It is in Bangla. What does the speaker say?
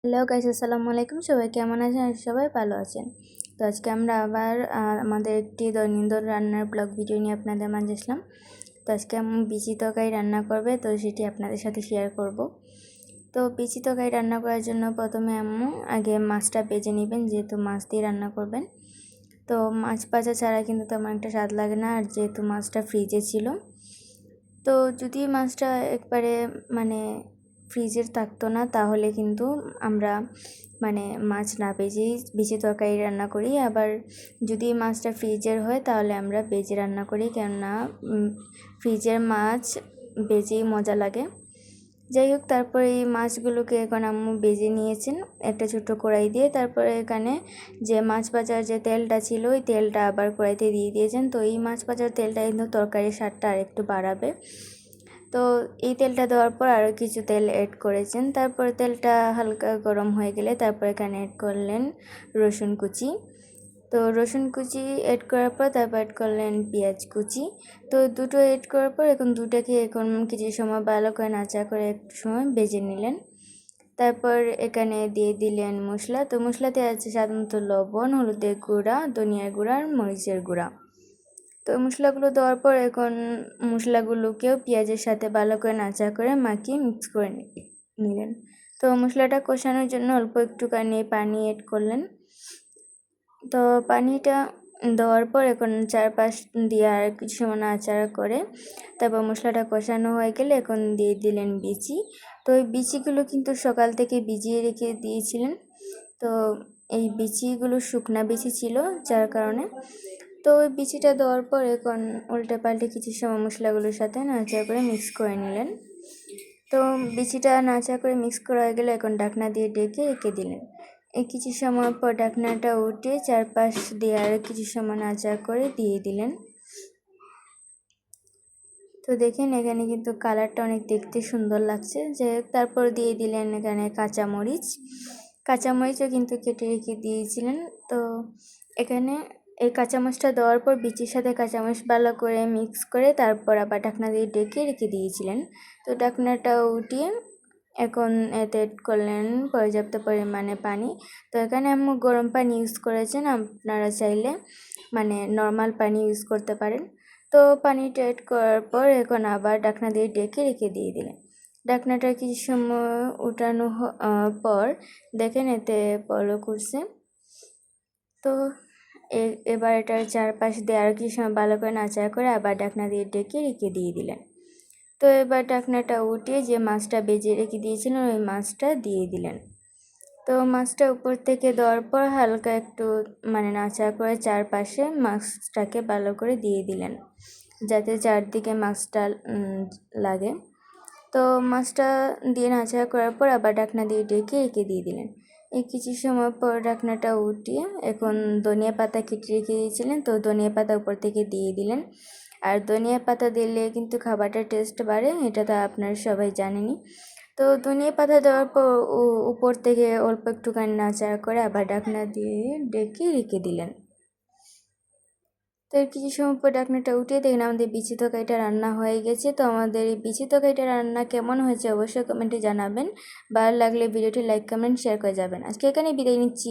হ্যালো গাইস, আসসালামু আলাইকুম। সবাই কেমন আছেন? সবাই ভালো আছেন। তো আজকে আমরা আবার আমাদের একটি দৈনন্দিন রান্নার ব্লগ ভিডিও নিয়ে আপনাদের মাঝে আসলাম। তো আজকে আমি বিচি তরকারি রান্না করবে, তো সেটি আপনাদের সাথে শেয়ার করব। তো বিচি তরকারি রান্না করার জন্য প্রথমে আম্মু আগে মাছটা ভেজে নেবেন, যেহেতু মাছ দিয়ে রান্না করবেন। তো মাছ ভাজা ছাড়া কিন্তু তেমন একটা স্বাদ লাগে না, আর যেহেতু মাছটা ফ্রিজে ছিল, তো যদি মাছটা একবারে মানে ফ্রিজের থাকতো না, তাহলে কিন্তু আমরা মাছ না ভেজেই বিচি তরকারি রান্না করি। আবার যদি মাছটা ফ্রিজের হয় তাহলে আমরা ভেজে রান্না করি, কেননা ফ্রিজের মাছ ভেজেই মজা লাগে। যাই হোক, তারপরে এই মাছগুলোকে এখন আম্মু ভেজে নিয়েছেন একটা ছোট্ট কড়াই দিয়ে। তারপরে এখানে যে মাছ ভাজার যে তেলটা ছিল, ওই তেলটা আবার কড়াইতে দিয়ে দিয়েছেন। তো এই মাছ ভাজার তেলটা কিন্তু তরকারির স্বাদটা আর একটু বাড়াবে। তো এই তেলটা দেওয়ার পর আরও কিছু তেল অ্যাড করেছেন। তারপর তেলটা হালকা গরম হয়ে গেলে তারপর এখানে অ্যাড করলেন রসুন কুচি। তো রসুন কুচি অ্যাড করার পর তারপর অ্যাড করলেন পেঁয়াজ কুচি। তো দুটো অ্যাড করার পর এখন দুটাকে এখন কিছু সময় ভালো করে নাড়া করে একটু সময় ভেজে নিলেন। তারপর এখানে দিয়ে দিলেন মশলা। তো মশলাতে আছে সাধারণত লবণ, হলুদের গুঁড়া, ধনিয়ার গুঁড়া আর মরিচের গুঁড়া। তো মশলাগুলো দেওয়ার পর এখন মশলাগুলোকেও পেঁয়াজের সাথে ভালো করে নাড়া করে মাখিয়ে মিক্স করে নিলেন। তো মশলাটা কষানোর জন্য অল্প একটুখানি পানি অ্যাড করলেন। তো পানিটা দেওয়ার পর এখন চারপাশ দিয়ে আর কিছু সময় নাড়াচাড়া করে তারপর মশলাটা কষানো হয়ে গেলে এখন দিয়ে দিলেন বিচি। তো এই বিচিগুলো কিন্তু সকাল থেকে ভিজিয়ে রেখে দিয়েছিলেন। তো এই বিচিগুলো শুকনা বিচি ছিল, যার কারণে তো ওই বিচিটা দেওয়ার পর এখন উল্টে পাল্টে কিছু সময় মশলাগুলোর সাথে নাড়াচাড়া করে মিক্স করে নিলেন। তো বিচিটা নাড়াচাড়া করে মিক্স করা হয়ে গেলে এখন ঢাকনা দিয়ে ডেকে রেখে দিলেন। এই কিছু সময় পর ঢাকনাটা উঠে চারপাশ দিয়ে আরও কিছু সময় নাড়াচাড়া করে দিয়ে দিলেন। তো দেখেন এখানে কিন্তু কালারটা অনেক দেখতে সুন্দর লাগছে। যে তারপর দিয়ে দিলেন এখানে কাঁচামরিচও কিন্তু কেটে রেখে দিয়েছিলেন। তো এখানে এই কাঁচামরিচটা দেওয়ার পর বিচির সাথে কাঁচামরিচ ভালো করে মিক্স করে তারপর আবার ঢাকনা দিয়ে ঢেকে রেখে দিয়েছিলেন। তো ঢাকনাটা উঠিয়ে এখন এতে অ্যাড করলেন পর্যাপ্ত পরিমাণে পানি। তো এখানে আম্মু গরম পানি ইউজ করেছেন, আপনারা চাইলে নর্মাল পানি ইউজ করতে পারেন। তো পানিটা অ্যাড করার পর এখন আবার ঢাকনা দিয়ে ঢেকে রেখে দিয়ে দিলেন। ঢাকনাটা কিছু সময় উঠানো পর দেখেন এতে বলক উঠছে। তো এবার এটার চারপাশ দিয়ে আর কিছু সময় ভালো করে নাড়াচাড়া করে আবার ঢাকনা দিয়ে ঢেকে রেখে দিয়ে দিলেন। তো এবার ঢাকনাটা উঠিয়ে যে মাছটা ভেজে রেখে দিয়েছিলেন ওই মাছটা দিয়ে দিলেন। তো মাছটা উপর থেকে দেওয়ার পর হালকা একটু নাড়াচাড়া করে চারপাশে মাছটাকে ভালো করে দিয়ে দিলেন, যাতে চারদিকে মাছটা লাগে। তো মাছটা দিয়ে নাড়াচাড়া করার পর আবার ঢাকনা দিয়ে ঢেকে রেখে দিয়ে দিলেন। এই কিছু সময় পর ঢাকনাটা উঠিয়ে এখন ধনিয়া পাতা কেটে রেখে দিয়েছিলেন, তো ধনিয়া পাতা উপর থেকে দিয়ে দিলেন। আর ধনিয়া পাতা দিলে কিন্তু খাবারটার টেস্ট বাড়ে, এটা তো আপনারা সবাই জানেনই। তো ধনিয়া পাতা দেওয়ার পর উপর থেকে অল্প একটুখানি নাড়াচাড়া করে আবার ঢাকনা দিয়ে ঢেকে রেখে দিলেন। তো এর কিছু সময় পর ঢাকনাটা উঠিয়ে দেখেন আমাদের বিচি তরকারিটা রান্না হয়ে গেছে। তো আমাদের এই বিচি তরকারিটা রান্না কেমন হয়েছে অবশ্যই কমেন্টে জানাবেন। ভালো লাগলে ভিডিওটি লাইক, কমেন্ট, শেয়ার করে যাবেন। আজকে এখানেই বিদায় নিচ্ছি।